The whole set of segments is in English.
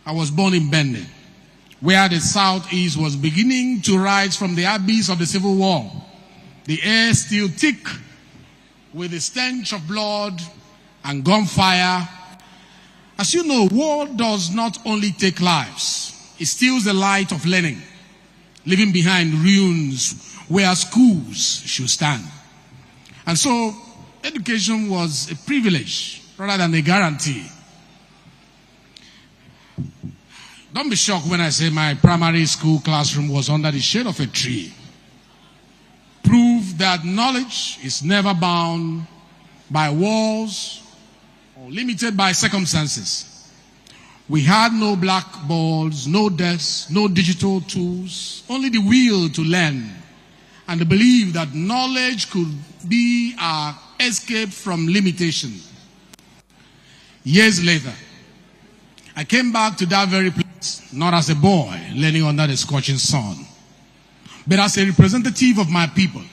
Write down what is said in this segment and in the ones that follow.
I was born in Benin, where the Southeast was beginning to rise from the abyss of the Civil War. The air still thick with the stench of blood and gunfire. As you know, war does not only take lives, it steals the light of learning, leaving behind ruins where schools should stand. And so, education was a privilege rather than a guarantee. Don't be shocked when I say my primary school classroom was under the shade of a tree. Proof that knowledge is never bound by walls or limited by circumstances. We had no blackboards, no desks, no digital tools, only the will to learn and the belief that knowledge could be our escape from limitation. Years later, I came back to that very place, not as a boy learning under the scorching sun, but as a representative of my people,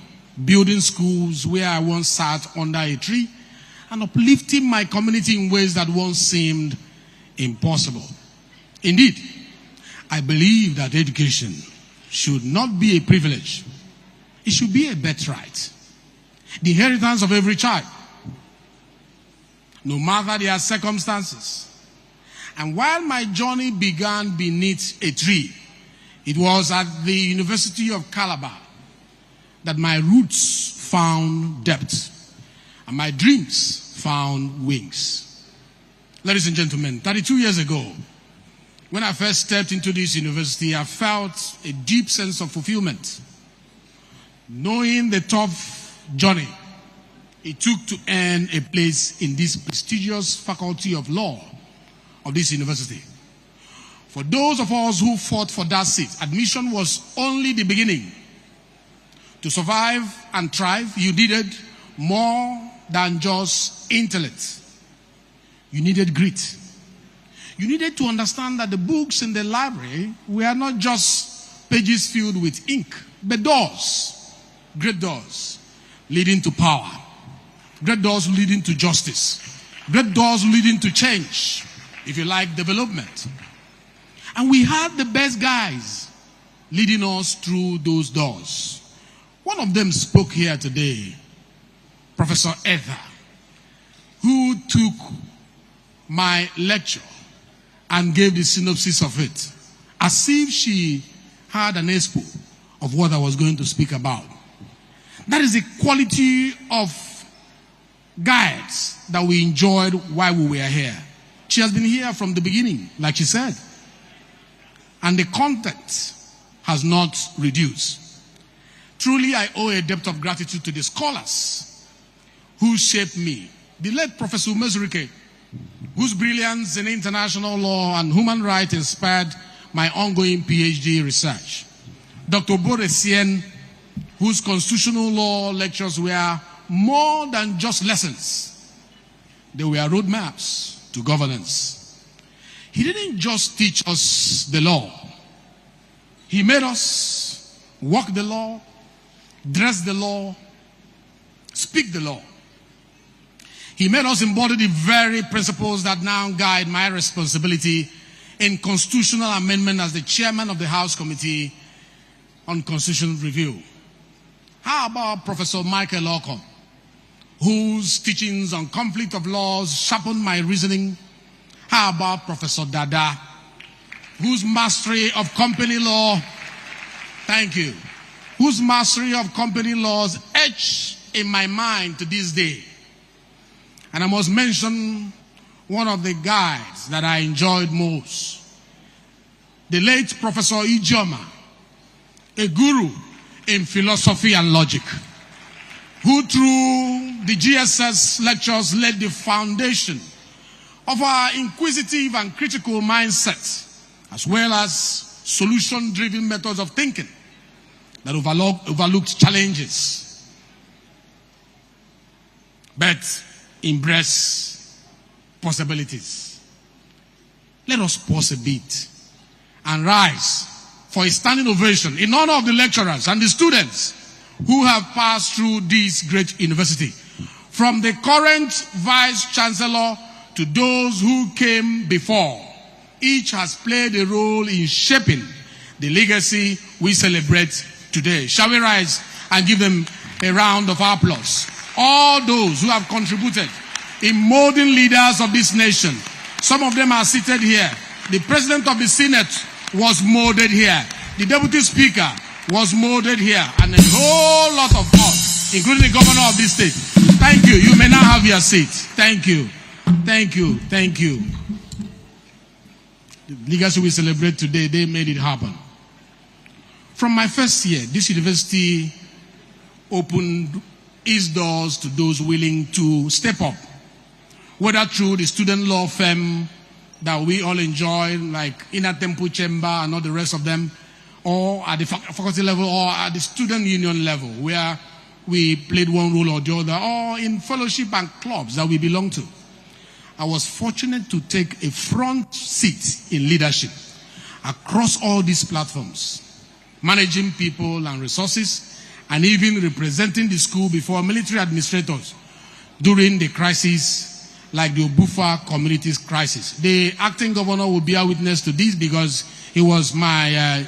building schools where I once sat under a tree and uplifting my community in ways that once seemed impossible. Indeed, I believe that education should not be a privilege. It should be a birthright, the inheritance of every child, no matter their circumstances. And while my journey began beneath a tree, it was at the University of Calabar that my roots found depth and my dreams found wings. Ladies and gentlemen, 32 years ago, when I first stepped into this university, I felt a deep sense of fulfillment, knowing the tough journey it took to earn a place in this prestigious faculty of law of this university. For those of us who fought for that seat, admission was only the beginning. To survive and thrive, you needed more than just intellect. You needed grit. You needed to understand that the books in the library were not just pages filled with ink, but doors, great doors leading to power, great doors leading to justice, great doors leading to change, if you like, development. And we had the best guys leading us through those doors. One of them spoke here today, Professor Ether, who took my lecture and gave the synopsis of it, as if she had an expo of what I was going to speak about. That is the quality of guides that we enjoyed while we were here. She has been here from the beginning, like she said. And the content has not reduced. Truly, I owe a debt of gratitude to the scholars who shaped me. The late Professor Mezrike, whose brilliance in international law and human rights inspired my ongoing PhD research. Dr. Boresien, whose constitutional law lectures were more than just lessons. They were roadmaps to governance. He didn't just teach us the law. He made us walk the law, dress the law, speak the law. He made us embody the very principles that now guide my responsibility in constitutional amendment as the chairman of the House Committee on Constitutional Review. How about Professor Michael Ockham, whose teachings on conflict of laws sharpened my reasoning? How about Professor Dada, whose mastery of company law, thank you, whose mastery of company laws etched in my mind to this day? And I must mention one of the guides that I enjoyed most, the late Professor Ijoma, a guru in philosophy and logic, who through the GSS lectures laid the foundation of our inquisitive and critical mindset, as well as solution-driven methods of thinking that overlooked challenges, but embrace possibilities. Let us pause a bit and rise for a standing ovation in honor of the lecturers and the students who have passed through this great university, from the current Vice Chancellor to those who came before, Each has played a role in shaping the legacy we celebrate today. Shall we rise and give them a round of applause? All those who have contributed in molding leaders of this nation. Some of them are seated here. The President of the Senate was molded here. The Deputy Speaker was molded here. And a whole lot of us, including the Governor of this state. Thank you. You may now have your seat. Thank you. Thank you. Thank you. The legacy we celebrate today, they made it happen. From my first year, this university opened its doors to those willing to step up, whether through the student law firm that we all enjoy, like Inner Temple Chamber and all the rest of them, or at the faculty level, or at the student union level, where we played one role or the other, or in fellowship and clubs that we belong to. I was fortunate to take a front seat in leadership across all these platforms, managing people and resources, and even representing the school before military administrators during the crisis like the Obufa communities crisis. The acting governor will bear witness to this because he was my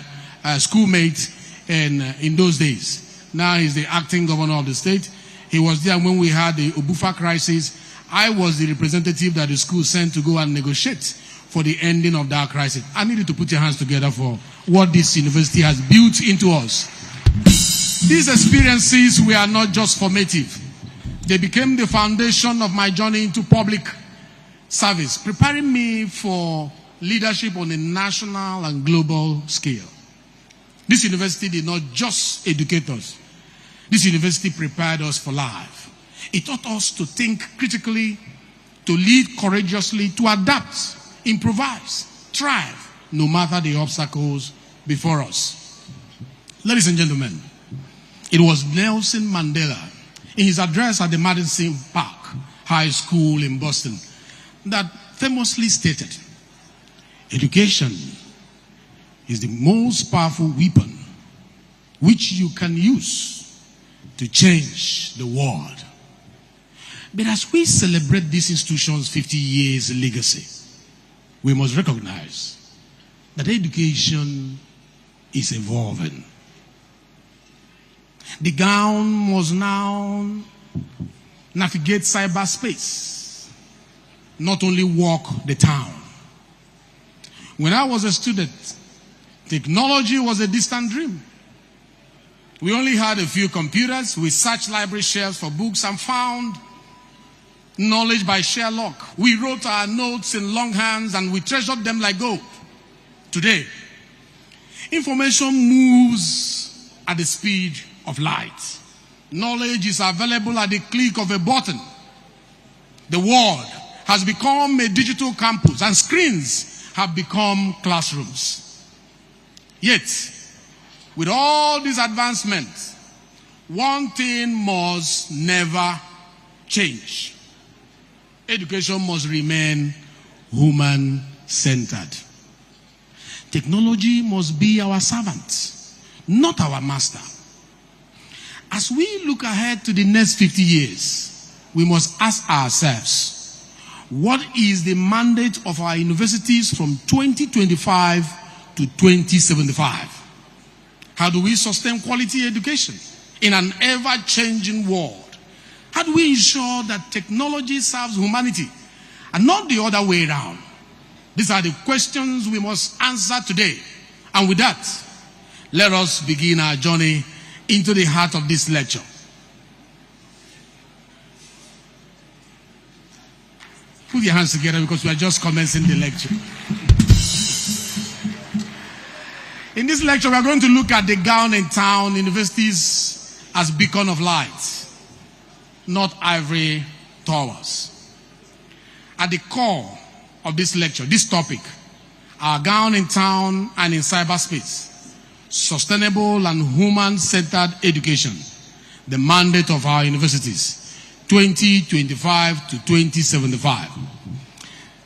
schoolmate in those days. Now he's the acting governor of the state. He was there when we had the Obufa crisis. I was the representative that the school sent to go and negotiate for the ending of that crisis. I needed to put your hands together for what this university has built into us. These experiences were not just formative. They became the foundation of my journey into public service, preparing me for leadership on a national and global scale. This university did not just educate us. This university prepared us for life. It taught us to think critically, to lead courageously, to adapt, improvise, thrive, no matter the obstacles before us. Ladies and gentlemen, it was Nelson Mandela, in his address at the Madison Park High School in Boston, that famously stated, "Education is the most powerful weapon which you can use to change the world." But as we celebrate this institution's 50 years legacy, we must recognize that education is evolving. The gown must now navigate cyberspace, not only walk the town. When I was a student, technology was a distant dream. We only had a few computers. We searched library shelves for books and found knowledge by sheer luck. We wrote our notes in longhand and we treasured them like gold. Today, information moves at the speed of light. Knowledge is available at the click of a button. The world has become a digital campus and screens have become classrooms. Yet, with all these advancements, one thing must never change. Education must remain human-centered. Technology must be our servant, not our master. As we look ahead to the next 50 years, we must ask ourselves, what is the mandate of our universities from 2025 to 2075? How do we sustain quality education in an ever-changing world? How do we ensure that technology serves humanity and not the other way around? These are the questions we must answer today. And with that, let us begin our journey into the heart of this lecture. Put your hands together because we are just commencing the lecture. In this lecture, we are going to look at the gown in town universities as beacon of light, not ivory towers. At the core of this lecture, this topic, our gown in town and in cyberspace, sustainable and human-centered education, the mandate of our universities, 2025 to 2075.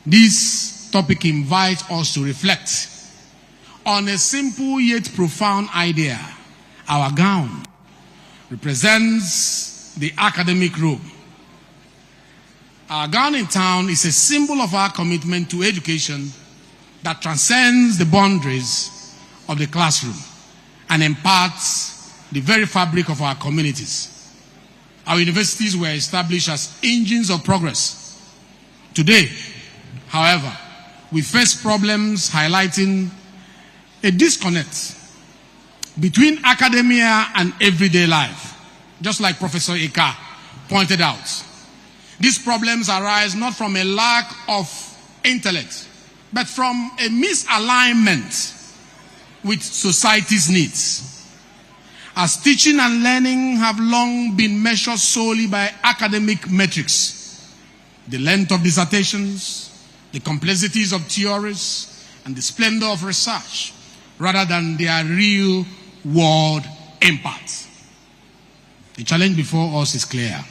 This topic invites us to reflect on a simple yet profound idea. Our gown represents the academic robe. Our gown in town is a symbol of our commitment to education, that transcends the boundaries of the classroom and imparts the very fabric of our communities. Our universities were established as engines of progress. Today, however, we face problems highlighting a disconnect between academia and everyday life, just like Professor Eka pointed out. These problems arise not from a lack of intellect, but from a misalignment with society's needs. As teaching and learning have long been measured solely by academic metrics, the length of dissertations, the complexities of theories, and the splendor of research, rather than their real-world impact. The challenge before us is clear.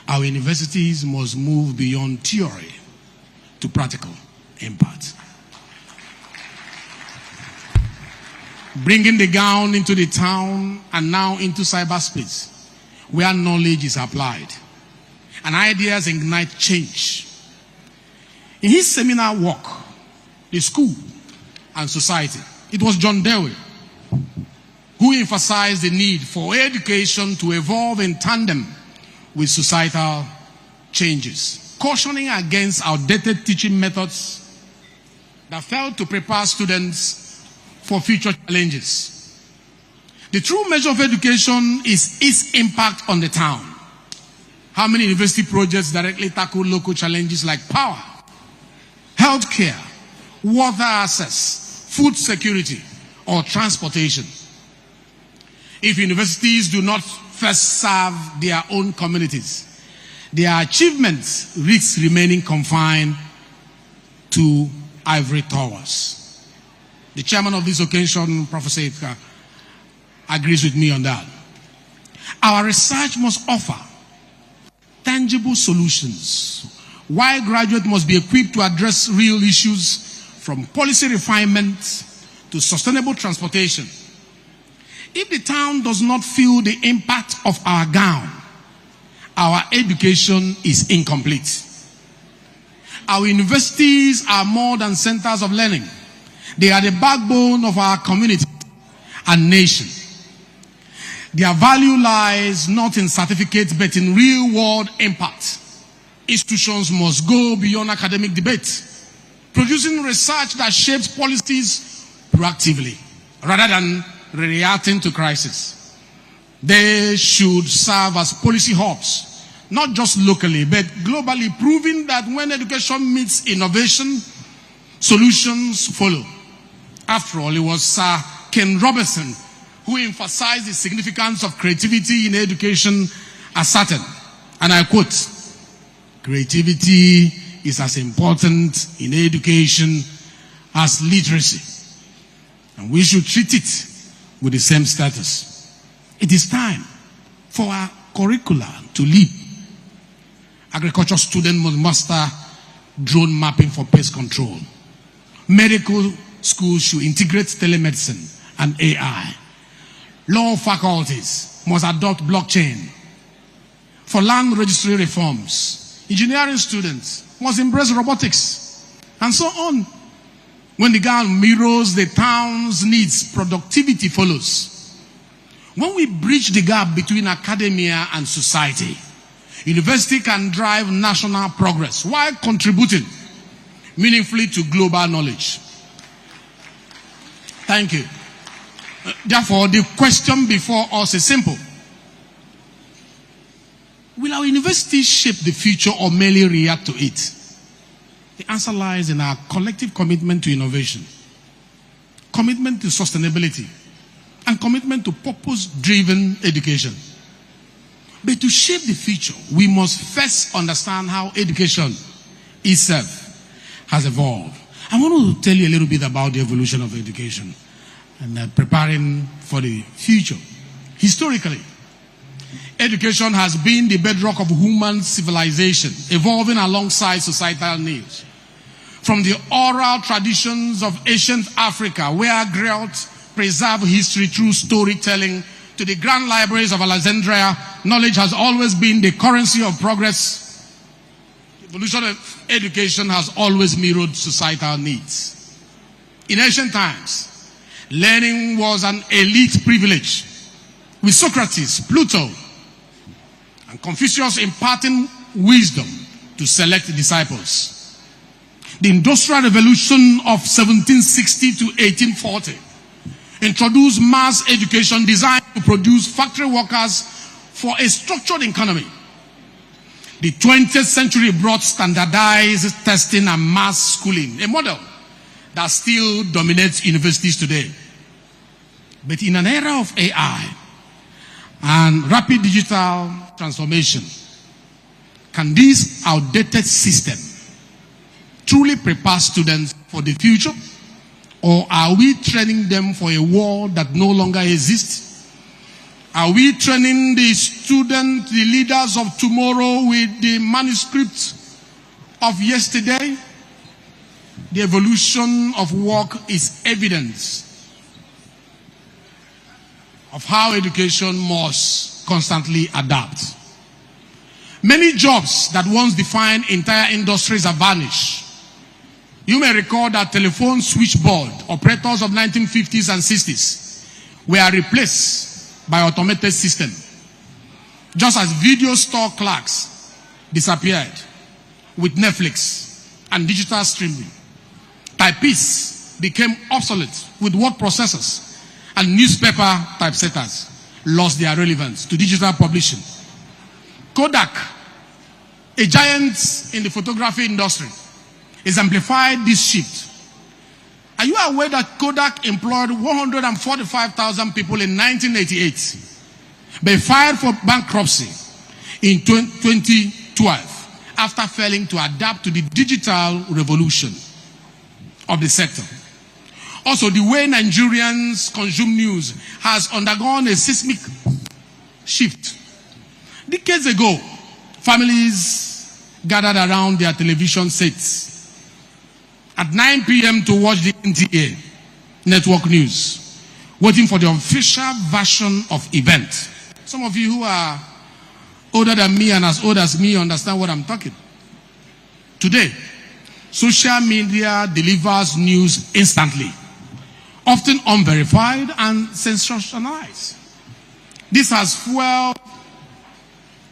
Our universities must move beyond theory to practical impact. Bringing the gown into the town and now into cyberspace, where knowledge is applied and ideas ignite change. In his seminar work, The School and Society, it was John Dewey who emphasized the need for education to evolve in tandem with societal changes, cautioning against outdated teaching methods that failed to prepare students for future challenges. The true measure of education is its impact on the town. How many university projects directly tackle local challenges like power, healthcare, water access, food security, or transportation? If universities do not first serve their own communities, their achievements risk remaining confined to ivory towers. The chairman of this occasion, Professor Eka, agrees with me on that. Our research must offer tangible solutions, while graduates must be equipped to address real issues from policy refinement to sustainable transportation. If the town does not feel the impact of our gown, our education is incomplete. Our universities are more than centers of learning. They are the backbone of our community and nation. Their value lies not in certificates but in real-world impact. Institutions must go beyond academic debate, producing research that shapes policies proactively rather than reacting to crisis. They should serve as policy hubs, not just locally but globally, proving that when education meets innovation, solutions follow. After all, it was Sir Ken Robertson who emphasized the significance of creativity in education, asserting, and I quote, "Creativity is as important in education as literacy, and we should treat it with the same status." It is time for our curricula to lead. Agriculture students must master drone mapping for pest control. Medical schools should integrate telemedicine and AI. Law faculties must adopt blockchain. For land registry reforms, engineering students must embrace robotics, and so on. When the gown mirrors the town's needs, productivity follows. When we bridge the gap between academia and society, university can drive national progress while contributing meaningfully to global knowledge. Thank you. Therefore, the question before us is simple. Will our universities shape the future or merely react to it? The answer lies in our collective commitment to innovation, commitment to sustainability, and commitment to purpose-driven education. But to shape the future, we must first understand how education itself has evolved. I want to tell you a little bit about the evolution of education and preparing for the future. Historically, education has been the bedrock of human civilization, evolving alongside societal needs. From the oral traditions of ancient Africa, where griots preserve history through storytelling, to the grand libraries of Alexandria, knowledge has always been the currency of progress. evolution of education has always mirrored societal needs. In ancient times, learning was an elite privilege, with Socrates, Plato, and Confucius imparting wisdom to select disciples. The Industrial Revolution of 1760 to 1840 introduced mass education designed to produce factory workers for a structured economy. The 20th century brought standardized testing and mass schooling, a model that still dominates universities today. But in an era of AI and rapid digital transformation, can this outdated system truly prepare students for the future? Or are we training them for a world that no longer exists? Are we training the students, the leaders of tomorrow, with the manuscript of yesterday? The evolution of work is evidence of how education must constantly adapt. Many jobs that once defined entire industries have vanished. You may recall that telephone switchboard operators of 1950s and 60s were replaced by automated system, just as video store clerks disappeared with Netflix and digital streaming. Typists became obsolete with word processors, and newspaper typesetters lost their relevance to digital publishing. Kodak, a giant in the photography industry, exemplified this shift. Are you aware that Kodak employed 145,000 people in 1988, but filed for bankruptcy in 2012 after failing to adapt to the digital revolution of the sector? Also, the way Nigerians consume news has undergone a seismic shift. Decades ago, families gathered around their television sets at 9 p.m. to watch the NTA network news, waiting for the official version of event. Some of you who are older than me and as old as me understand what I'm talking. Today, social media delivers news instantly, often unverified and sensationalized. This has fueled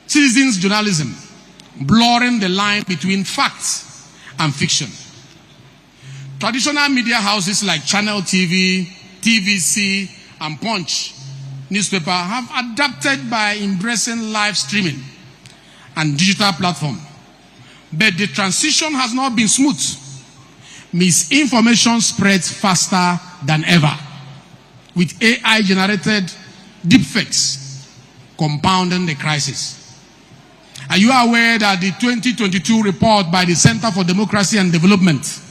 citizens' journalism, blurring the line between facts and fiction. Traditional media houses like Channel TV, TVC, and Punch newspaper have adapted by embracing live streaming and digital platform. But the transition has not been smooth. Misinformation spreads faster than ever, with AI-generated deepfakes compounding the crisis. Are you aware that the 2022 report by the Center for Democracy and Development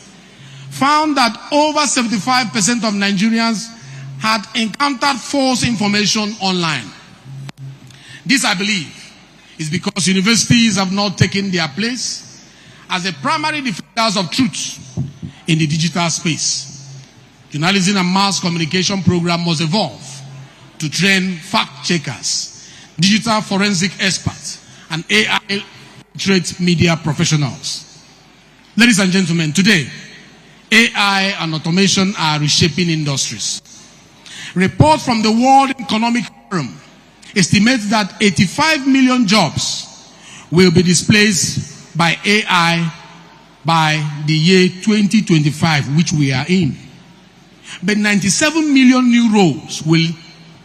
found that over 75% of Nigerians had encountered false information online? This, I believe, is because universities have not taken their place as the primary defenders of truth in the digital space. Journalism and mass communication program must evolve to train fact-checkers, digital forensic experts, and AI-literate media professionals. Ladies and gentlemen, today, AI and automation are reshaping industries. Reports from the World Economic Forum estimate that 85 million jobs will be displaced by AI by the year 2025, which we are in. But 97 million new roles will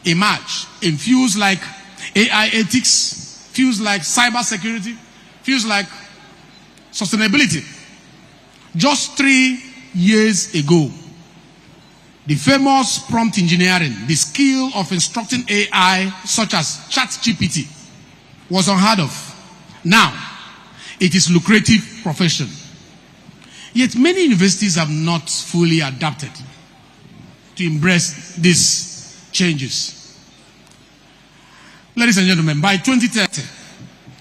emerge in fields like AI ethics, fields like cybersecurity, fields like sustainability. Just 3 years ago, the famous prompt engineering, the skill of instructing AI such as ChatGPT, was unheard of. Now, it is a lucrative profession. Yet many universities have not fully adapted to embrace these changes. Ladies and gentlemen, by 2030,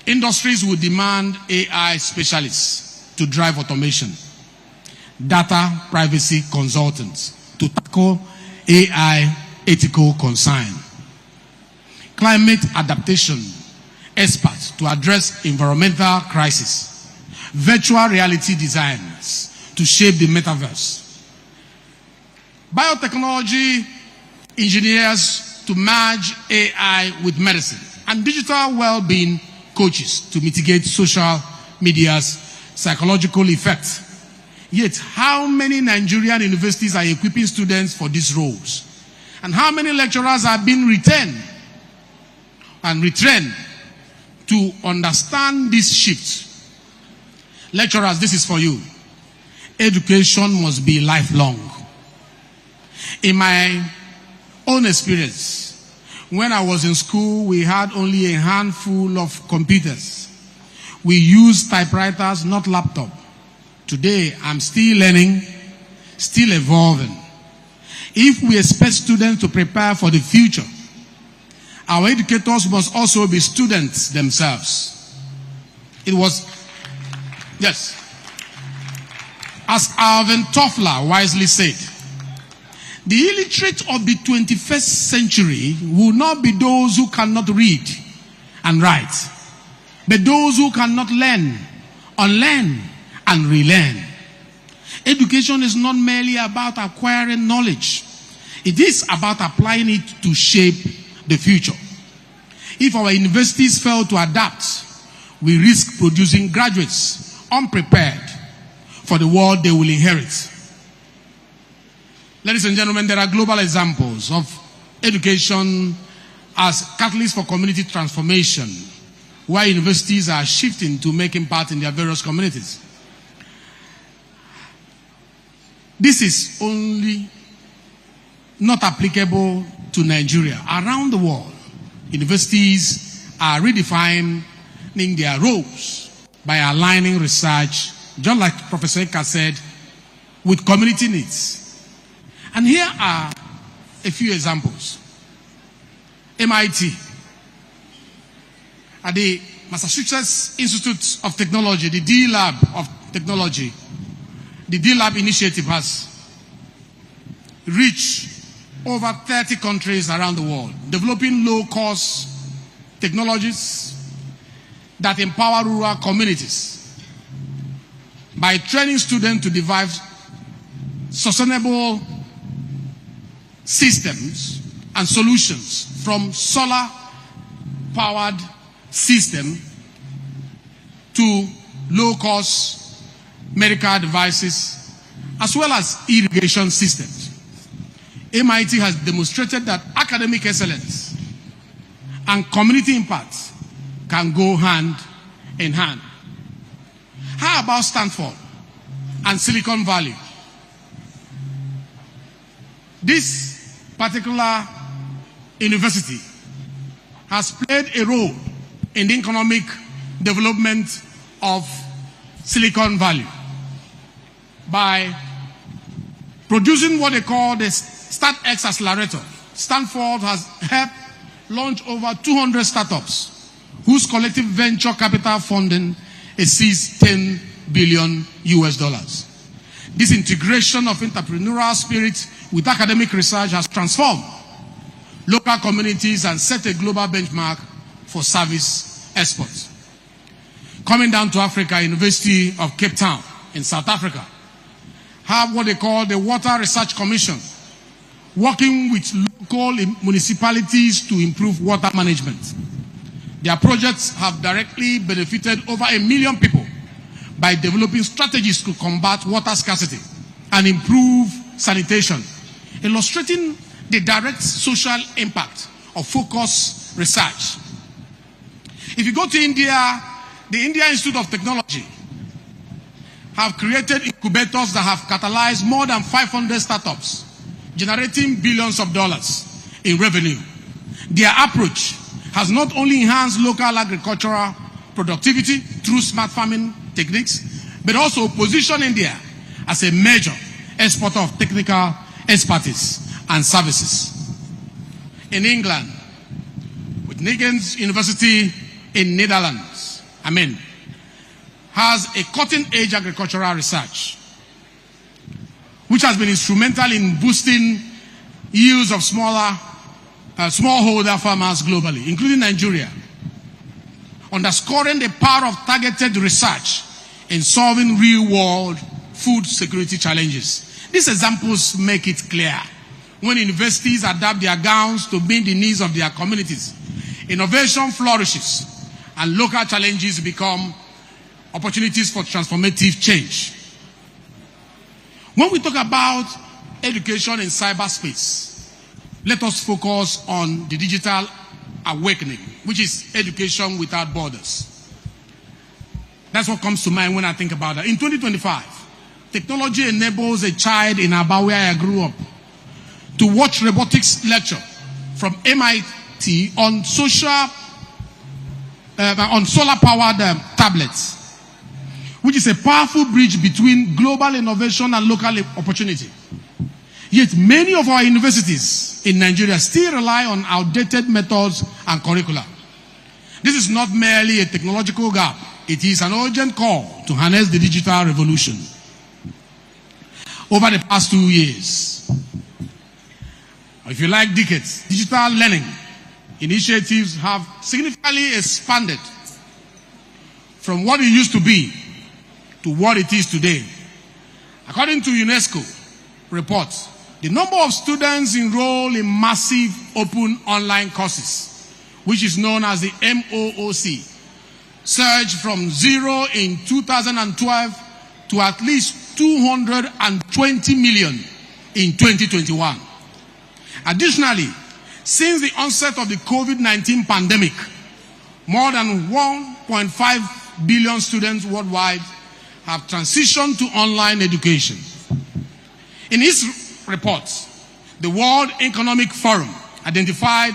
industries will demand AI specialists to drive automation, data privacy consultants to tackle AI ethical concern, climate adaptation experts to address environmental crisis, virtual reality designs to shape the metaverse. Biotechnology engineers to merge AI with medicine, and digital well-being coaches to mitigate social media's psychological effects. Yet, how many Nigerian universities are equipping students for these roles? And how many lecturers are being retained and retrained to understand this shift? Lecturers, this is for you. Education must be lifelong. In my own experience, when I was in school, we had only a handful of computers. We used typewriters, not laptop. Today, I'm still learning, still evolving. If we expect students to prepare for the future, our educators must also be students themselves. It was, yes, as Alvin Toffler wisely said, the illiterate of the 21st century will not be those who cannot read and write, but those who cannot learn, unlearn, and relearn. Education is not merely about acquiring knowledge. It is about applying it to shape the future. If our universities fail to adapt, we risk producing graduates unprepared for the world they will inherit. Ladies and gentlemen, there are global examples of education as catalysts for community transformation, where universities are shifting to making part in their various communities. This is only not applicable to Nigeria. Around the world, universities are redefining their roles by aligning research, just like Professor Eka said, with community needs. And here are a few examples. MIT, at the Massachusetts Institute of Technology, the D Lab of Technology, the D Lab initiative has reached over 30 countries around the world, developing low-cost technologies that empower rural communities by training students to devise sustainable systems and solutions, from solar-powered system to low-cost medical devices, as well as irrigation systems. MIT has demonstrated that academic excellence and community impact can go hand in hand. How about Stanford and Silicon Valley? This particular university has played a role in the economic development of Silicon Valley by producing what they call the StartX Accelerator. Stanford has helped launch over 200 startups whose collective venture capital funding exceeds $10 billion. This integration of entrepreneurial spirit with academic research has transformed local communities and set a global benchmark for service exports. Coming down to Africa, University of Cape Town in South Africa have what they call the Water Research Commission, working with local municipalities to improve water management. Their projects have directly benefited over 1 million people by developing strategies to combat water scarcity and improve sanitation, illustrating the direct social impact of focused research. If you go to India, the India Institute of Technology have created incubators that have catalyzed more than 500 startups, generating billions of dollars in revenue. Their approach has not only enhanced local agricultural productivity through smart farming techniques, but also positioned India as a major exporter of technical expertise and services. In England, with Nijmegen University in Netherlands, has a cutting-edge agricultural research, which has been instrumental in boosting yields of smallholder farmers globally, including Nigeria. Underscoring the power of targeted research in solving real-world food security challenges. These examples make it clear. When universities adapt their gowns to meet the needs of their communities, innovation flourishes and local challenges become opportunities for transformative change. When we talk about education in cyberspace, let us focus on the digital awakening, which is education without borders. That's what comes to mind when I think about that. In 2025, technology enables a child in Aba, where I grew up, to watch robotics lecture from MIT on solar-powered tablets, which is a powerful bridge between global innovation and local opportunity. Yet many of our universities in Nigeria still rely on outdated methods and curricula. This is not merely a technological gap. It is an urgent call to harness the digital revolution. Over the past 2 years, or if you like decades, digital learning initiatives have significantly expanded from what it used to be to what it is today. According to UNESCO reports, the number of students enrolled in massive open online courses, which is known as the MOOC, surged from 0 in 2012 to at least 220 million in 2021. Additionally, since the onset of the COVID-19 pandemic, more than 1.5 billion students worldwide have transitioned to online education. In its report, the World Economic Forum identified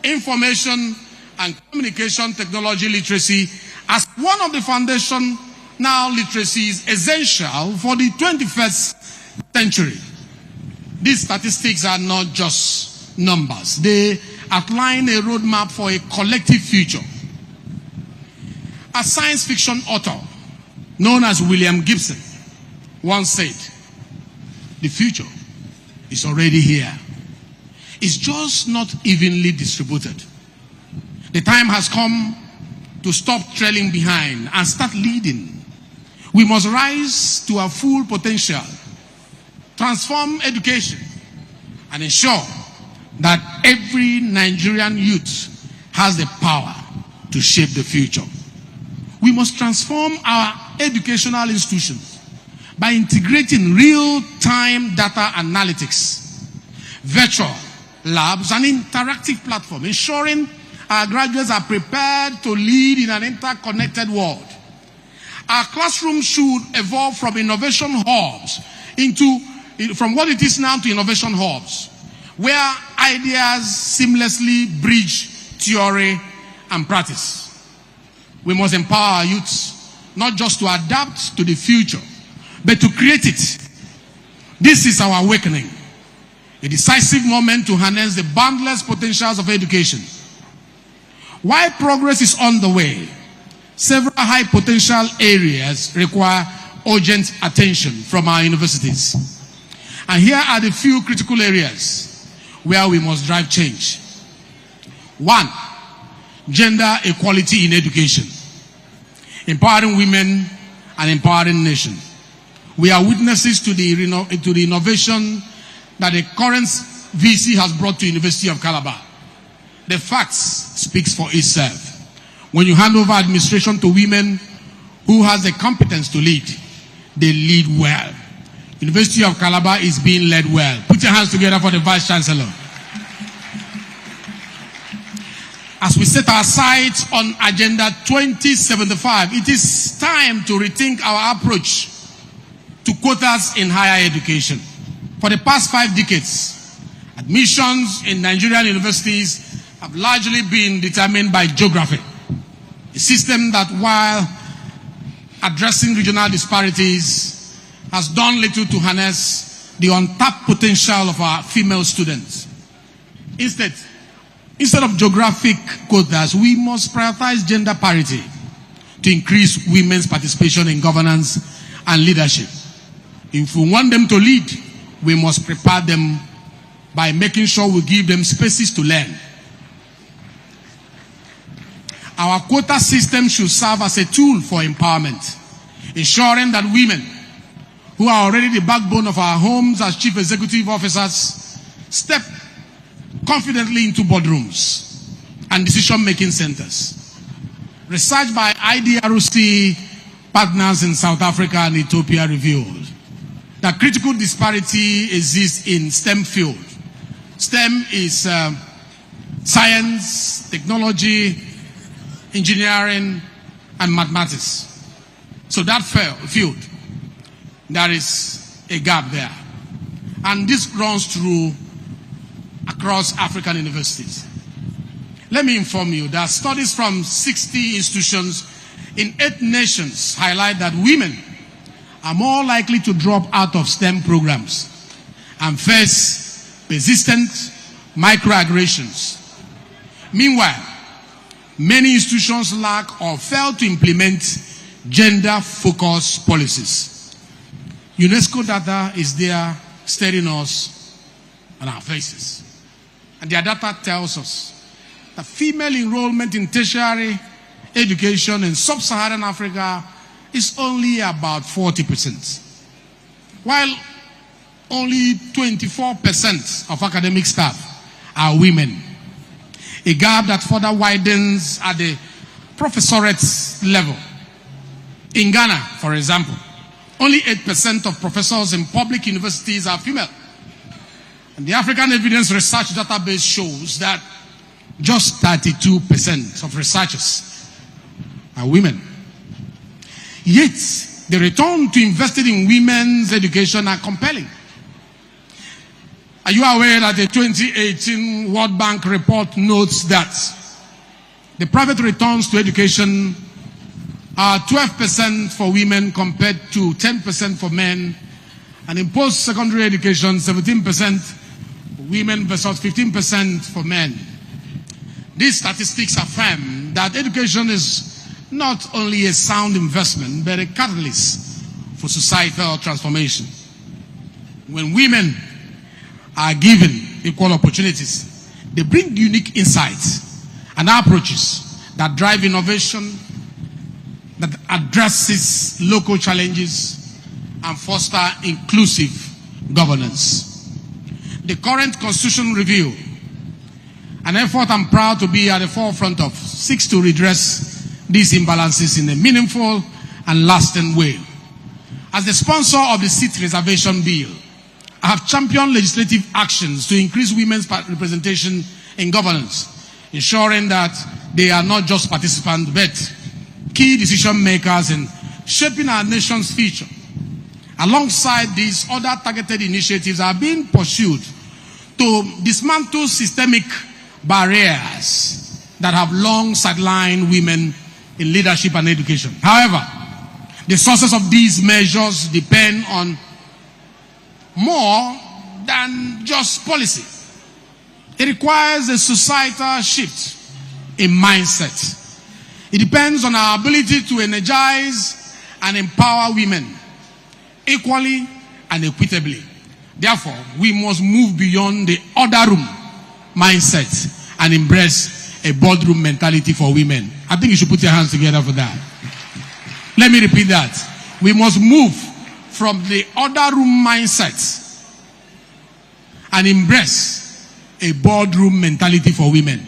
information and communication technology literacy as one of the foundational literacies essential for the 21st century. These statistics are not just numbers. They outline a roadmap for a collective future. A science fiction author known as William Gibson once said, "The future is already here. It's just not evenly distributed. The time has come to stop trailing behind and start leading. We must rise to our full potential, transform education, and ensure that every Nigerian youth has the power to shape the future. We must transform our educational institutions by integrating real-time data analytics, virtual labs, and interactive platforms, ensuring our graduates are prepared to lead in an interconnected world. Our classrooms should evolve from innovation hubs from what it is now to innovation hubs, where ideas seamlessly bridge theory and practice. We must empower our youths not just to adapt to the future, but to create it. This is our awakening, a decisive moment to harness the boundless potentials of education. While progress is on the way, several high potential areas require urgent attention from our universities. And here are the few critical areas where we must drive change. 1, gender equality in education. Empowering women and empowering nation. We are witnesses to the innovation that the current VC has brought to University of Calabar. The facts speaks for itself. When you hand over administration to women who has the competence to lead, they lead well. University of Calabar is being led well. Put your hands together for the Vice Chancellor. As we set our sights on Agenda 2075, it is time to rethink our approach to quotas in higher education. For the past 5 decades, admissions in Nigerian universities have largely been determined by geography. A system that, while addressing regional disparities, has done little to harness the untapped potential of our female students. Instead of geographic quotas, we must prioritize gender parity to increase women's participation in governance and leadership. If we want them to lead, we must prepare them by making sure we give them spaces to learn. Our quota system should serve as a tool for empowerment. ensuring that women, who are already the backbone of our homes as chief executive officers, step confidently into boardrooms and decision-making centers. Research by IDRC partners in South Africa and Ethiopia revealed that critical disparity exists in STEM field. STEM is science, technology, engineering, and mathematics. So that field, there is a gap there. And this runs through across African universities. Let me inform you that studies from 60 institutions in 8 nations highlight that women are more likely to drop out of STEM programs and face persistent microaggressions. Meanwhile, many institutions lack or fail to implement gender-focused policies. UNESCO data is there staring us on our faces. And their data tells us that female enrollment in tertiary education in sub-Saharan Africa is only about 40%, while only 24% of academic staff are women. A gap that further widens at the professorate level. In Ghana, for example, only 8% of professors in public universities are female. And the African Evidence Research Database shows that just 32% of researchers are women. Yet, the return to investing in women's education are compelling. Are you aware that the 2018 World Bank report notes that the private returns to education are 12% for women compared to 10% for men, and in post-secondary education, 17% for women versus 15% for men. These statistics affirm that education is not only a sound investment, but a catalyst for societal transformation. When women are given equal opportunities, they bring unique insights and approaches that drive innovation, that addresses local challenges, and foster inclusive governance. The current Constitution Review, an effort I'm proud to be at the forefront of, seeks to redress these imbalances in a meaningful and lasting way. As the sponsor of the seat reservation bill, I have championed legislative actions to increase women's representation in governance, ensuring that they are not just participants, but key decision makers in shaping our nation's future. Alongside these, other targeted initiatives are being pursued to dismantle systemic barriers that have long sidelined women in leadership and education. However, the sources of these measures depend on more than just policy. It requires a societal shift in mindset. It depends on our ability to energize and empower women equally and equitably. Therefore, we must move beyond the other room mindset and embrace a boardroom mentality for women. I think you should put your hands together for that. Let me repeat that. We must move from the other room mindset and embrace a boardroom mentality for women.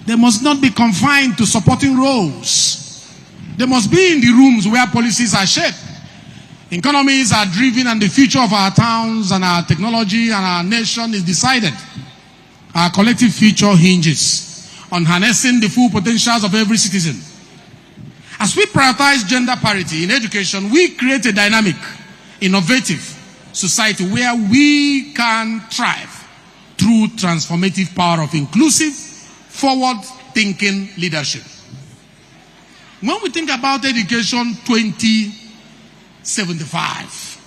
They must not be confined to supporting roles. They must be in the rooms where policies are shaped, economies are driven, and the future of our towns and our technology and our nation is decided. Our collective future hinges on harnessing the full potentials of every citizen. As we prioritize gender parity in education, we create a dynamic, innovative society where we can thrive through transformative power of inclusive, forward-thinking leadership. When we think about education 2075,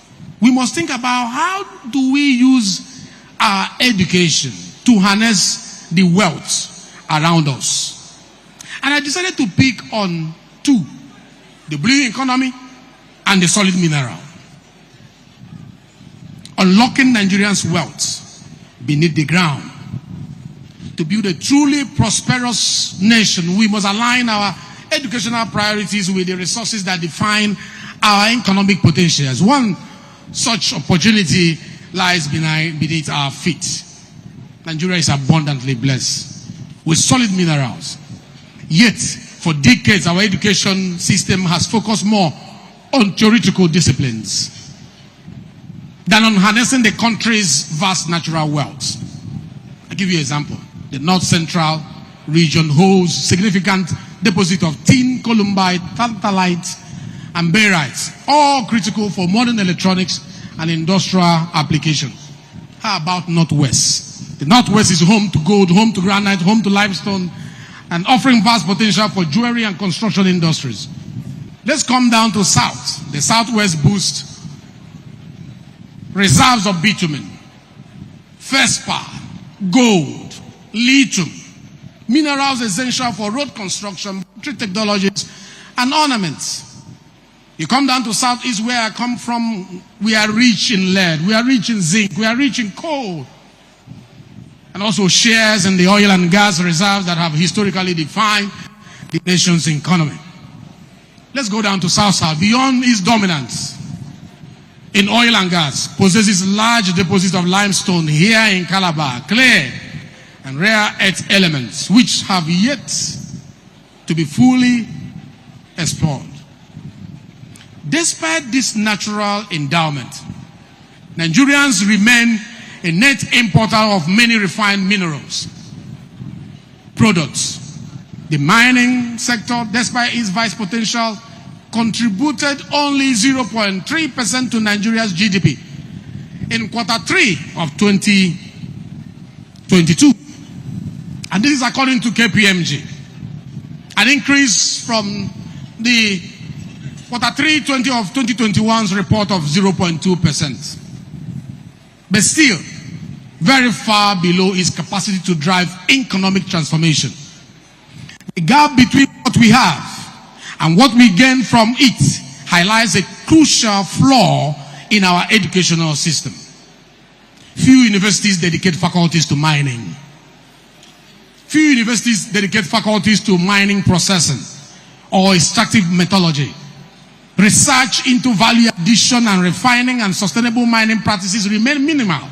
we must think about how do we use our education to harness the wealth around us. And I decided to pick on two: the blue economy and the solid mineral. Unlocking Nigerians' wealth beneath the ground. To build a truly prosperous nation, we must align our educational priorities with the resources that define our economic potentials. One such opportunity lies beneath our feet. Nigeria is abundantly blessed with solid minerals. Yet, for decades, our education system has focused more on theoretical disciplines than on harnessing the country's vast natural wealth. I'll give you an example. The North Central region holds significant deposits of tin, columbite, tantalite, and barite, all critical for modern electronics and industrial applications. How about Northwest? The Northwest is home to gold, home to granite, home to limestone, and offering vast potential for jewelry and construction industries. Let's come down to South. The Southwest boasts reserves of bitumen, feldspar, gold, lithium, minerals essential for road construction, battery technologies, and ornaments. You come down to Southeast, where I come from, we are rich in lead, we are rich in zinc, we are rich in coal, and also shares in the oil and gas reserves that have historically defined the nation's economy. Let's go down to South-South. Beyond its dominance in oil and gas, possesses large deposits of limestone here in Calabar, clay, and rare earth elements, which have yet to be fully explored. Despite this natural endowment, Nigerians remain a net importer of many refined minerals products. The mining sector, despite its vast potential, contributed only 0.3% to Nigeria's GDP in Q3 of 2022. And this is according to KPMG. An increase from the Q3 of 2021's report of 0.2%. But still, very far below its capacity to drive economic transformation. The gap between what we have and what we gain from it highlights a crucial flaw in our educational system. Few universities dedicate faculties to mining. Few universities dedicate faculties to mining processing or extractive metallurgy. Research into value addition and refining and sustainable mining practices remain minimal.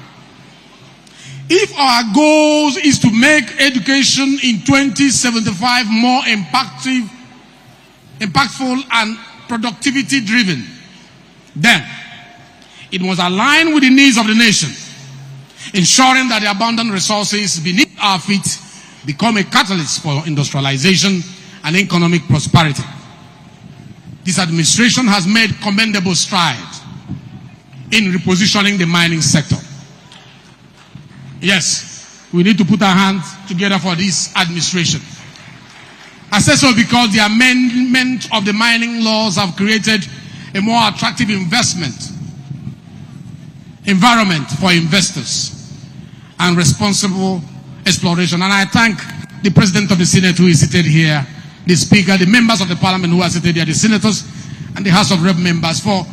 If our goal is to make education in 2075 more impactful and productivity driven, then it must align with the needs of the nation, ensuring that the abundant resources beneath our feet become a catalyst for industrialization and economic prosperity. This administration has made commendable strides in repositioning the mining sector. Yes, we need to put our hands together for this administration. I say so because the amendment of the mining laws have created a more attractive investment environment for investors and responsible exploration. And I thank the President of the Senate who is seated here, the Speaker, the members of the Parliament who are seated here, the Senators, and the House of Rep members for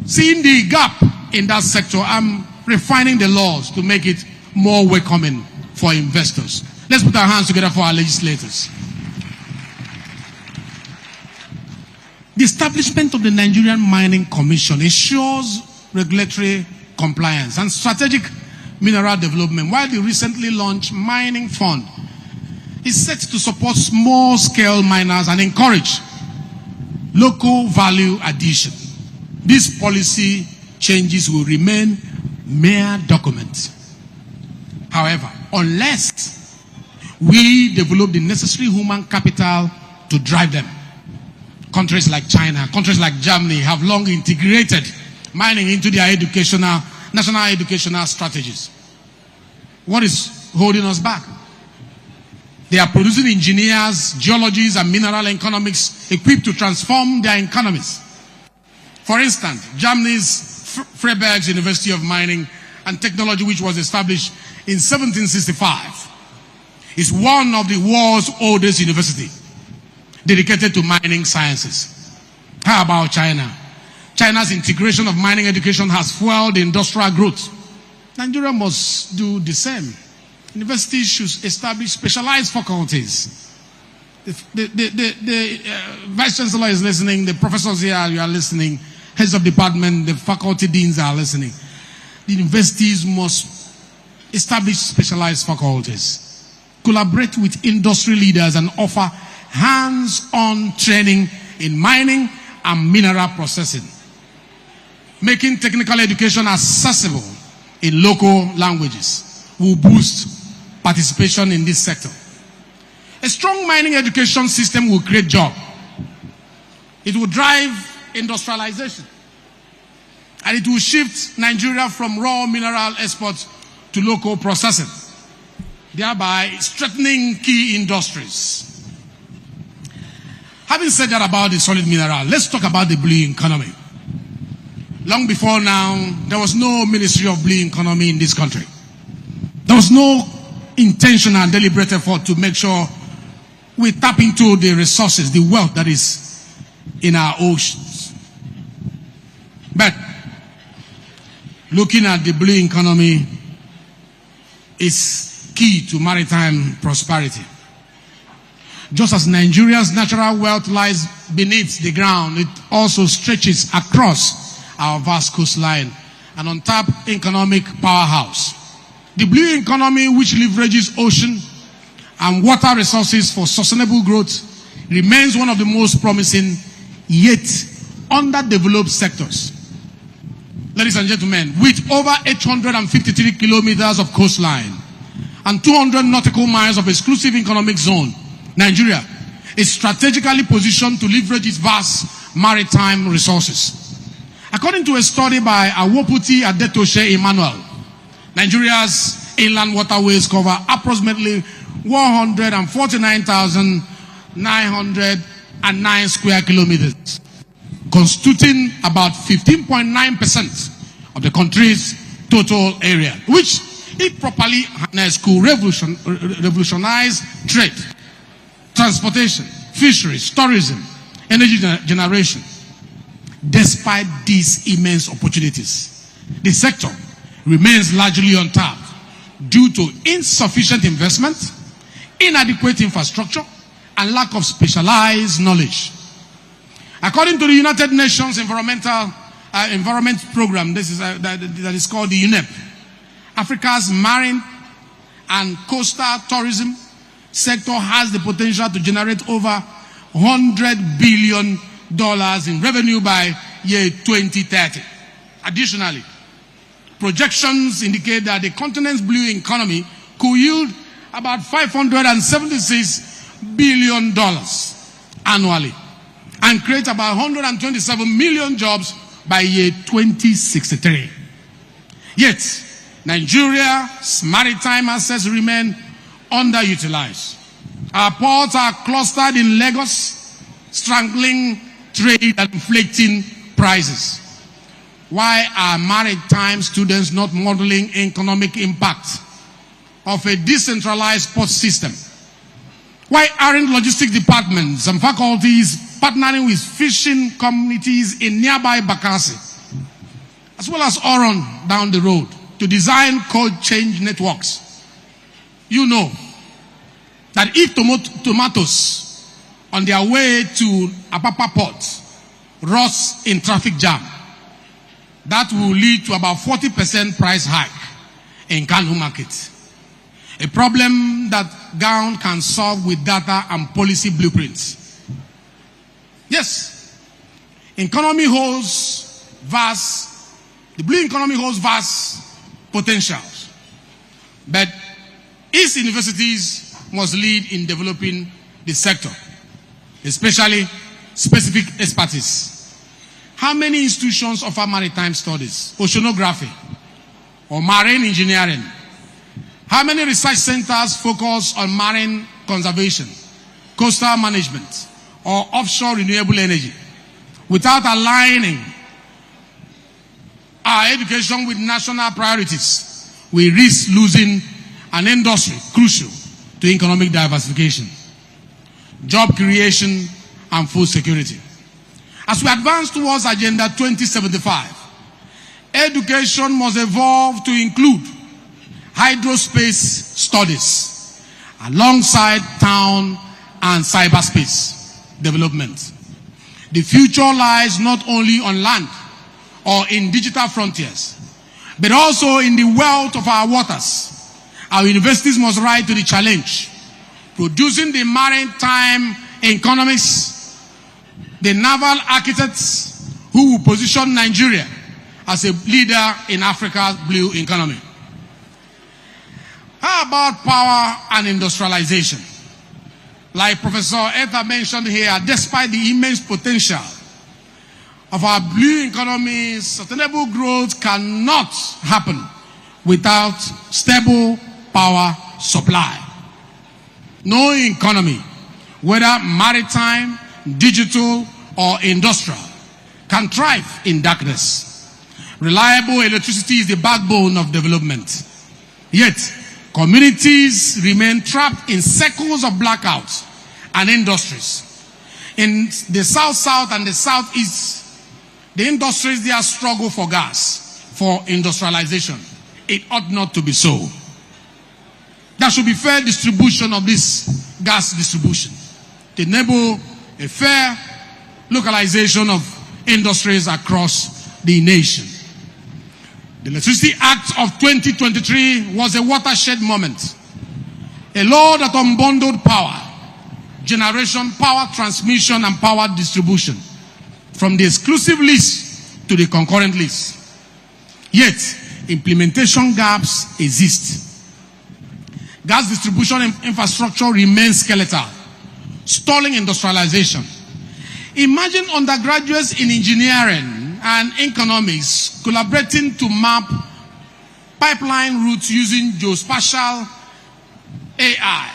seeing the gap in that sector and refining the laws to make it more welcoming for investors. Let's put our hands together for our legislators. The establishment of the Nigerian Mining Commission ensures regulatory compliance and strategic mineral development, while the recently launched Mining Fund is set to support small-scale miners and encourage local value addition. These policy changes will remain mere documents. However, unless we develop the necessary human capital to drive them, countries like China, countries like Germany have long integrated mining into their national educational strategies. What is holding us back? They are producing engineers, geologists, and mineral economics equipped to transform their economies. For instance, Germany's Freiburg University of Mining and Technology, which was established in 1765, is one of the world's oldest universities dedicated to mining sciences. How about China? China's integration of mining education has fueled industrial growth. Nigeria must do the same. Universities should establish specialized faculties The Vice Chancellor is listening, the professors here, you are listening, heads of department, the faculty deans are listening. The universities must establish specialized faculties, collaborate with industry leaders, and offer hands-on training in mining and mineral processing. Making technical education accessible in local languages will boost participation in this sector. A strong mining education system will create jobs. It will drive industrialization. And it will shift Nigeria from raw mineral exports to local processing, thereby strengthening key industries. Having said that about the solid mineral, let's talk about the blue economy. Long before now, there was no Ministry of Blue Economy in this country. There was no intentional and deliberate effort to make sure we tap into the resources, the wealth that is in our oceans. But looking at the blue economy is key to maritime prosperity. Just as Nigeria's natural wealth lies beneath the ground, it also stretches across our vast coastline, an untapped economic powerhouse. The blue economy, which leverages ocean and water resources for sustainable growth, remains one of the most promising yet underdeveloped sectors. Ladies and gentlemen, with over 853 kilometers of coastline and 200 nautical miles of exclusive economic zone, Nigeria is strategically positioned to leverage its vast maritime resources. According to a study by Awoputi Adetoshe Emmanuel, Nigeria's inland waterways cover approximately 149,909 square kilometers, constituting about 15.9% of the country's total area, which, if properly harnessed, could revolutionize trade, transportation, fisheries, tourism, energy generation. Despite these immense opportunities, the sector remains largely untapped due to insufficient investment, inadequate infrastructure, and lack of specialized knowledge. According to the United Nations Environment Program, that is called the UNEP, Africa's marine and coastal tourism sector has the potential to generate over $100 billion in revenue by year 2030. Additionally, projections indicate that the continent's blue economy could yield about $576 billion annually and create about 127 million jobs by year 2063. Yet, Nigeria's maritime assets remain underutilized. Our ports are clustered in Lagos, strangling trade and inflating prices. Why are maritime students not modeling economic impact of a decentralized port system? Why aren't logistics departments and faculties partnering with fishing communities in nearby Bakassi, as well as Oron down the road, to design cold change networks? You know that if tomatoes on their way to Apapa Port rust in traffic jam, that will lead to about 40% price hike in Kalu market. A problem that GOWN can solve with data and policy blueprints. Yes, the blue economy holds vast potentials, but its universities must lead in developing the sector, especially specific expertise. How many institutions offer maritime studies, oceanography, or marine engineering? How many research centers focus on marine conservation, coastal management, or offshore renewable energy? Without aligning our education with national priorities, we risk losing an industry crucial to economic diversification, job creation, and food security. As we advance towards Agenda 2075, education must evolve to include hydrospace studies alongside town and cyberspace development. The future lies not only on land or in digital frontiers, but also in the wealth of our waters. Our universities must rise to the challenge, producing the maritime economists, the naval architects who will position Nigeria as a leader in Africa's blue economy. How about power and industrialization? Like Professor Etha mentioned here, despite the immense potential of our blue economy, sustainable growth cannot happen without stable power supply. No economy, whether maritime, digital, or industrial, can thrive in darkness. Reliable electricity is the backbone of development. Yet, communities remain trapped in circles of blackouts and industries. In the South-South and the Southeast, the industries there struggle for gas, for industrialization. It ought not to be so. There should be fair distribution of this gas distribution to enable a fair localization of industries across the nation. The Electricity Act of 2023 was a watershed moment. A law that unbundled power, generation, power transmission, and power distribution from the exclusive list to the concurrent list. Yet, implementation gaps exist. Gas distribution infrastructure remains skeletal, stalling industrialization. Imagine undergraduates in engineering and economics collaborating to map pipeline routes using geospatial AI.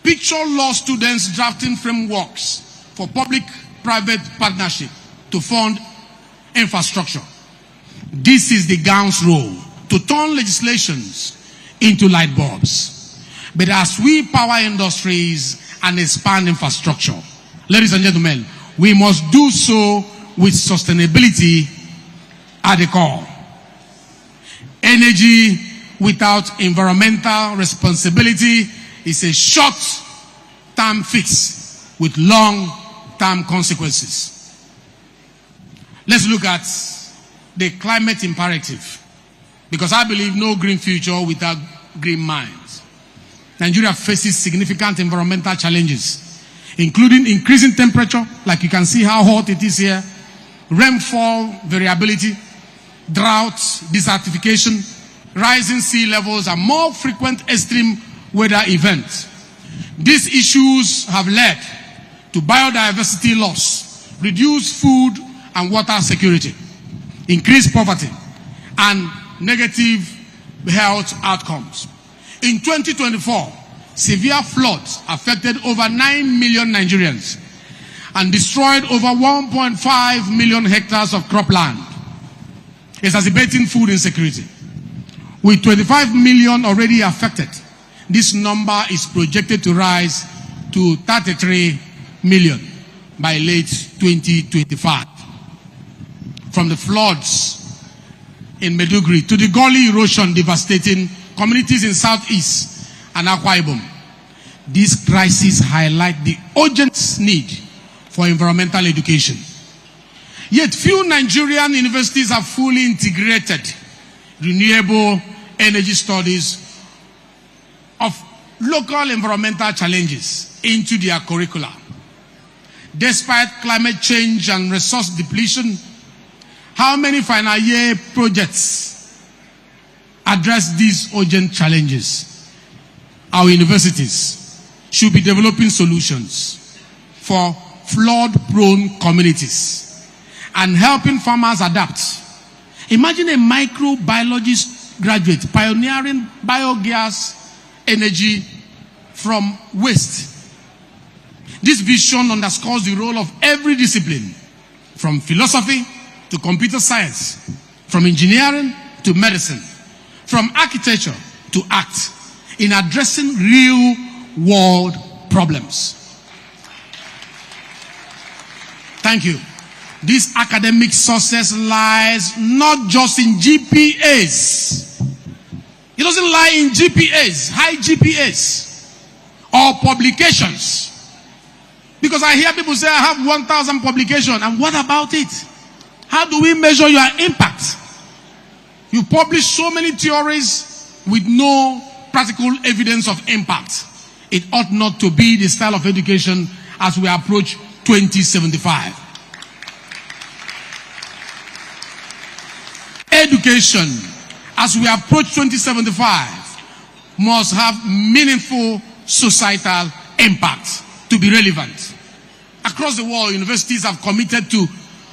Picture law students drafting frameworks for public-private partnership to fund infrastructure. This is the gown's role, to turn legislations into light bulbs. But as we power industries and expand infrastructure, ladies and gentlemen, we must do so with sustainability at the core. Energy without environmental responsibility is a short-term fix with long-term consequences. Let's look at the climate imperative, because I believe no green future without green minds. Nigeria faces significant environmental challenges, including increasing temperature, like you can see how hot it is here, rainfall variability, droughts, desertification, rising sea levels, and more frequent extreme weather events. These issues have led to biodiversity loss, reduced food and water security, increased poverty, and negative health outcomes. In 2024, severe floods affected over 9 million Nigerians and destroyed over 1.5 million hectares of cropland, exacerbating food insecurity. With 25 million already affected, this number is projected to rise to 33 million by late 2025. From the floods in Maiduguri to the gully erosion devastating communities in Southeast and Akwa Ibom, these crises highlight the urgent need for environmental education. Yet few Nigerian universities have fully integrated renewable energy studies of local environmental challenges into their curricula. Despite climate change and resource depletion, how many final year projects address these urgent challenges? Our universities should be developing solutions for flood-prone communities and helping farmers adapt. Imagine a microbiologist graduate pioneering biogas energy from waste. This vision underscores the role of every discipline, from philosophy to computer science, from engineering to medicine, from architecture to art, in addressing real-world problems. Thank you. This academic success lies not just in GPAs. It doesn't lie in GPAs, high GPAs, or publications. Because I hear people say, I have 1,000 publications, and what about it? How do we measure your impact? You publish so many theories with no practical evidence of impact. It ought not to be the style of education as we approach 2075. Education, as we approach 2075, must have meaningful societal impact to be relevant. Across the world, universities have committed to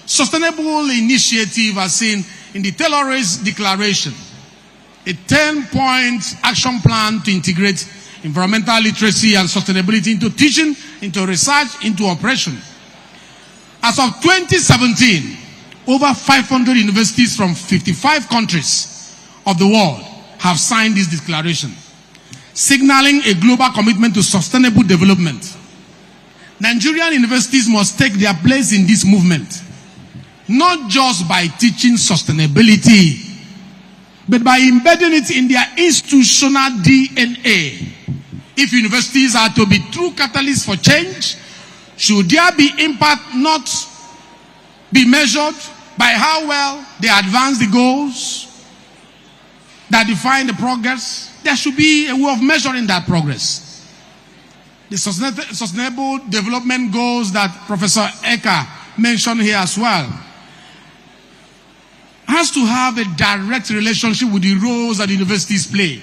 sustainable initiative as seen in the Taylor's Declaration, a 10-point action plan to integrate environmental literacy and sustainability into teaching, into research, into operation. As of 2017, over 500 universities from 55 countries of the world have signed this declaration, signaling a global commitment to sustainable development. Nigerian universities must take their place in this movement, not just by teaching sustainability, but by embedding it in their institutional DNA. If universities are to be true catalysts for change, should their impact not be measured by how well they advance the goals that define the progress? There should be a way of measuring that progress. The sustainable development goals that Professor Eka mentioned here as well has to have a direct relationship with the roles that universities play.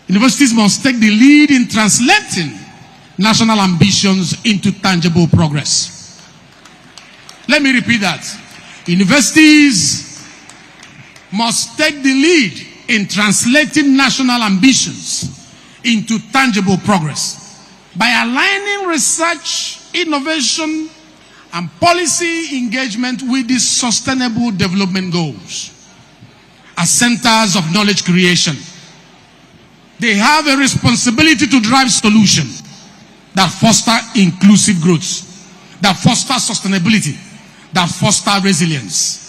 Universities must take the lead in translating national ambitions into tangible progress. Let me repeat that. Universities must take the lead in translating national ambitions into tangible progress by aligning research, innovation, and policy engagement with the sustainable development goals. As centers of knowledge creation, they have a responsibility to drive solutions that foster inclusive growth, that foster sustainability, that foster resilience.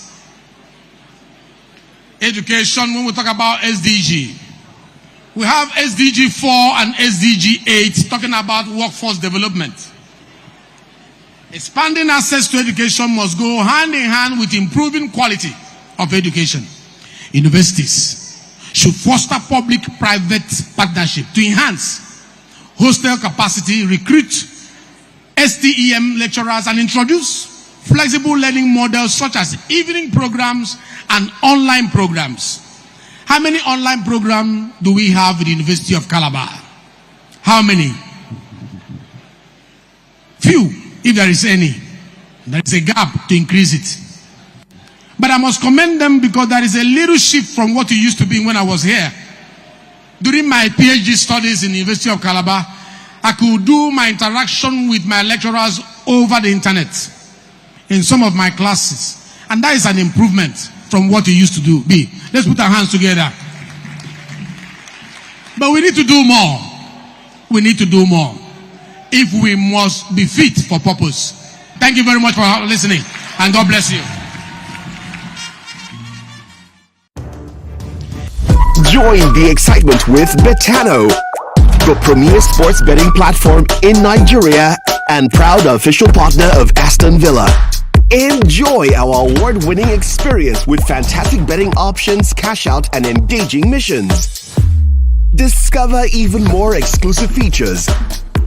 Education, when we talk about SDG, we have SDG 4 and SDG 8 talking about workforce development. Expanding access to education must go hand in hand with improving quality of education. Universities should foster public-private partnership to enhance hostel capacity, recruit STEM lecturers, and introduce flexible learning models such as evening programs and online programs. How many online programs do we have at the University of Calabar? How many? Few, if there is any. There is a gap to increase it. But I must commend them because there is a little shift from what it used to be when I was here. During my PhD studies in the University of Calabar, I could do my interaction with my lecturers over the internet in some of my classes. And that is an improvement from what it used to be. Let's put our hands together. But we need to do more. We need to do more if we must be fit for purpose. Thank you very much for listening, and God bless you. Join the excitement with Betano, the premier sports betting platform in Nigeria and proud official partner of Aston Villa. Enjoy our award-winning experience with fantastic betting options, cash out, and engaging missions. Discover even more exclusive features.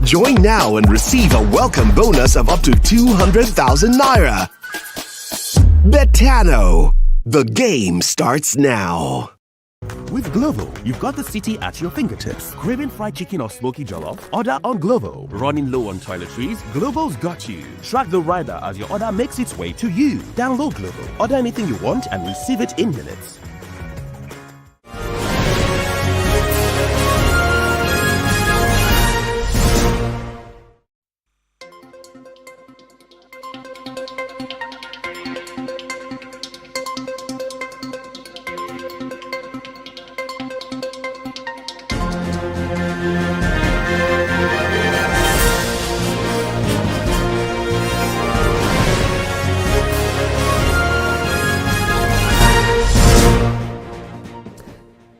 Join now and receive a welcome bonus of up to 200,000 naira. Betano. The game starts now. With Glovo, you've got the city at your fingertips. Craving fried chicken or smoky jollof? Order on Glovo. Running low on toiletries? Glovo's got you. Track the rider as your order makes its way to you. Download Glovo. Order anything you want and receive it in minutes.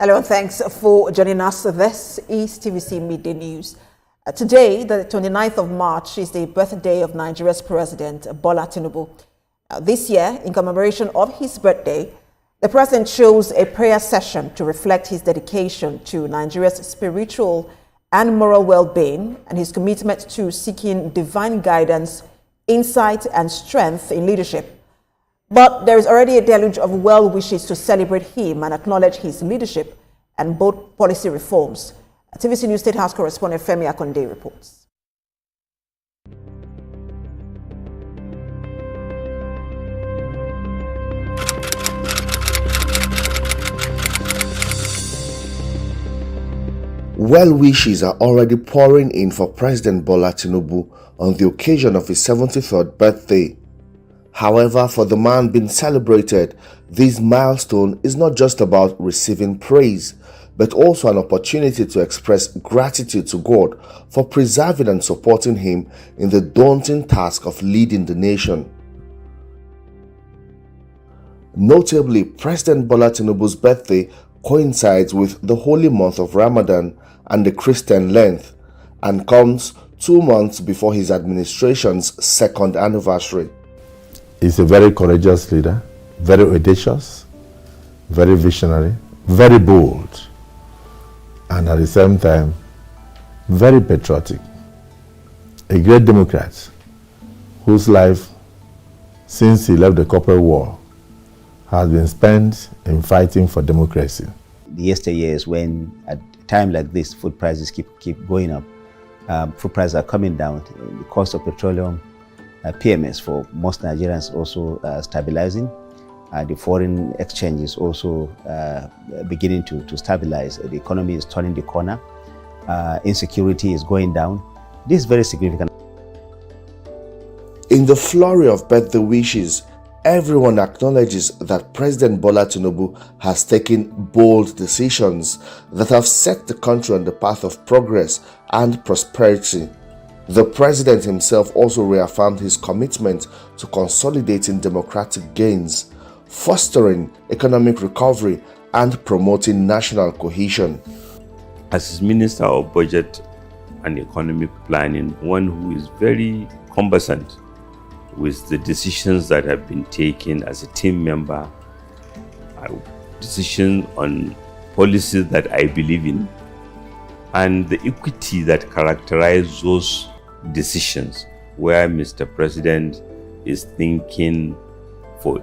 Hello and thanks for joining us. This is TVC Midday News. Today, the 29th of March, is the birthday of Nigeria's President Bola Tinubu. This year, in commemoration of his birthday, the president chose a prayer session to reflect his dedication to Nigeria's spiritual and moral well-being and his commitment to seeking divine guidance, insight, and strength in leadership. But there is already a deluge of well wishes to celebrate him and acknowledge his leadership and bold policy reforms. TVC News State House correspondent Femi Akonde reports. Well wishes are already pouring in for President Bola Tinubu on the occasion of his 73rd birthday. However, for the man being celebrated, this milestone is not just about receiving praise, but also an opportunity to express gratitude to God for preserving and supporting him in the daunting task of leading the nation. Notably, President Bola Tinubu's birthday coincides with the holy month of Ramadan and the Christian Lent, and comes 2 months before his administration's second anniversary. He's a very courageous leader, very audacious, very visionary, very bold, and at the same time, very patriotic. A great Democrat whose life, since he left the corporate war, has been spent in fighting for democracy. The yesteryears, when at a time like this, food prices keep going up, food prices are coming down, the cost of petroleum, PMS for most Nigerians also stabilizing. The foreign exchange is also beginning to stabilize. The economy is turning the corner. Insecurity is going down. This is very significant. In the flurry of birthday wishes, everyone acknowledges that President Bola Tinubu has taken bold decisions that have set the country on the path of progress and prosperity. The president himself also reaffirmed his commitment to consolidating democratic gains, fostering economic recovery, and promoting national cohesion. As his Minister of Budget and Economic Planning, one who is very conversant with the decisions that have been taken as a team member, decisions on policies that I believe in, and the equity that characterizes those decisions, where Mr. President is thinking for